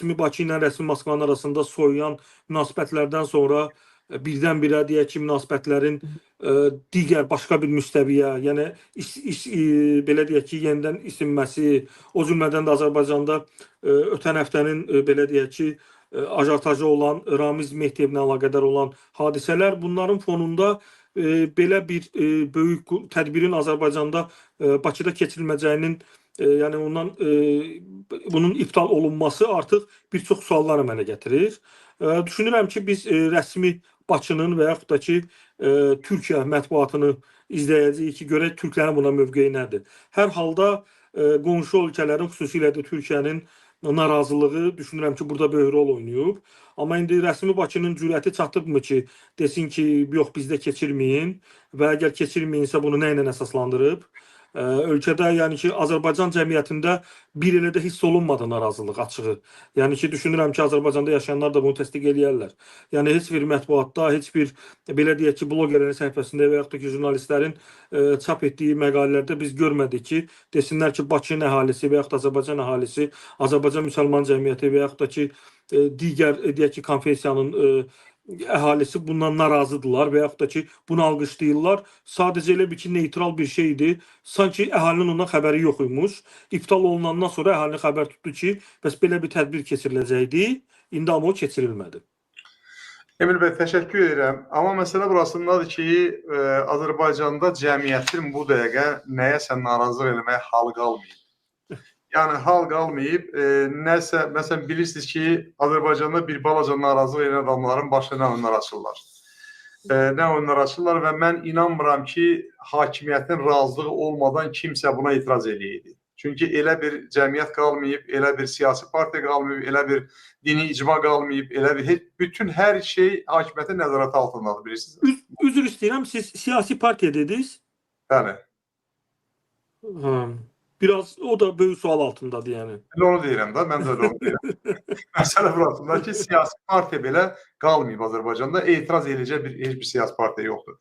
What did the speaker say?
rəsmi Bakı ilə rəsmi Moskvanın arasında soyuyan münasibətlərdən sonra birdən-birə deyək ki, münasibətlərin digər başqa bir müstəviyə, yəni belə deyək ki, yenidən isinməsi, o cümlədən də Azərbaycanda ötən həftənin belə deyək ki, ajantajı olan Ramiz Mehdiyevlə əlaqədar olan hadisələr, bunların fonunda belə bir böyük tədbirin Azərbaycanda Bakıda keçirilməyəcəyinin, yəni ondan bunun iptal olunması artıq bir çox suallar əmələ gətirir. Düşünürəm ki, biz rəsmi Bakının və yaxud da ki, Türkiyə mətbuatını izləyəcəyik ki, görək türklərin buna mövqeyi nədir. Hər halda qonşu ölkələrin, xüsusilə də Türkiyənin narazılığı düşünürəm ki, burada böyük rol oynayıb. Amma indi rəsmi Bakının cürəti çatıbmı ki, desin ki, yox bizdə keçirməyin və əgər keçirməyinsə bunu nə ilə əsaslandırıb? Ölkədə, yəni ki, Azərbaycan cəmiyyətində bir elə də hiss olunmadı narazılıq açığı. Yəni ki, düşünürəm ki, Azərbaycanda yaşayanlar da bunu təsdiq eləyərlər. Yəni, heç bir mətbuatda, heç bir, belə deyək ki, bloqerlərin səhifəsində və yaxud da ki, jurnalistlərin çap etdiyi məqalələrdə biz görmədik ki, desinlər ki, Bakının əhalisi və yaxud da Azərbaycan əhalisi, Azərbaycan müsəlman cəmiyyəti və yaxud da ki, digər, deyək ki, konfessiyanın əhalisi bundan narazıdırlar və yaxud da ki, bunu alqışlayırlar. Sadəcə elə bir ki, neytral bir şeydir. Sanki əhalinin ondan xəbəri yox imiş. İptal olunandan sonra əhalinin xəbər tutdu ki, bəs belə bir tədbir keçiriləcəkdi. İndi amma o keçirilmədi. Emil bəy, təşəkkür edirəm. Amma məsələ burasındadır ki, Azərbaycanda cəmiyyətin bu dəqiqə nəyəsə narazılıq eləməyə halı qalmayıb. Yəni, hal qalmayıb, nəsə, məsələn, bilirsiniz ki, Azərbaycanda bir balaca narazılıq edən adamların başına nə oyunlar açırlar. Nə oyunlar açırlar və mən inanmıram ki, hakimiyyətin razılığı olmadan kimsə buna itiraz eləyirdi. Çünki elə bir cəmiyyət qalmayıb, elə bir siyasi partiya qalmayıb, elə bir dini icma qalmayıb, elə bir, bütün hər şey hakimiyyətin nəzarəti altındadır, bilirsiniz. Üzr istəyirəm, siz siyasi partiya dediniz? Bəli. Biraz, o da böyük sual altındadır, yəni. Mən onu deyirəm da, mən də onu deyirəm. Məsələ burasındadır ki, siyasi partiya belə qalmayıb Azərbaycanda, etiraz eləyəcək heç bir siyasi partiya yoxdur.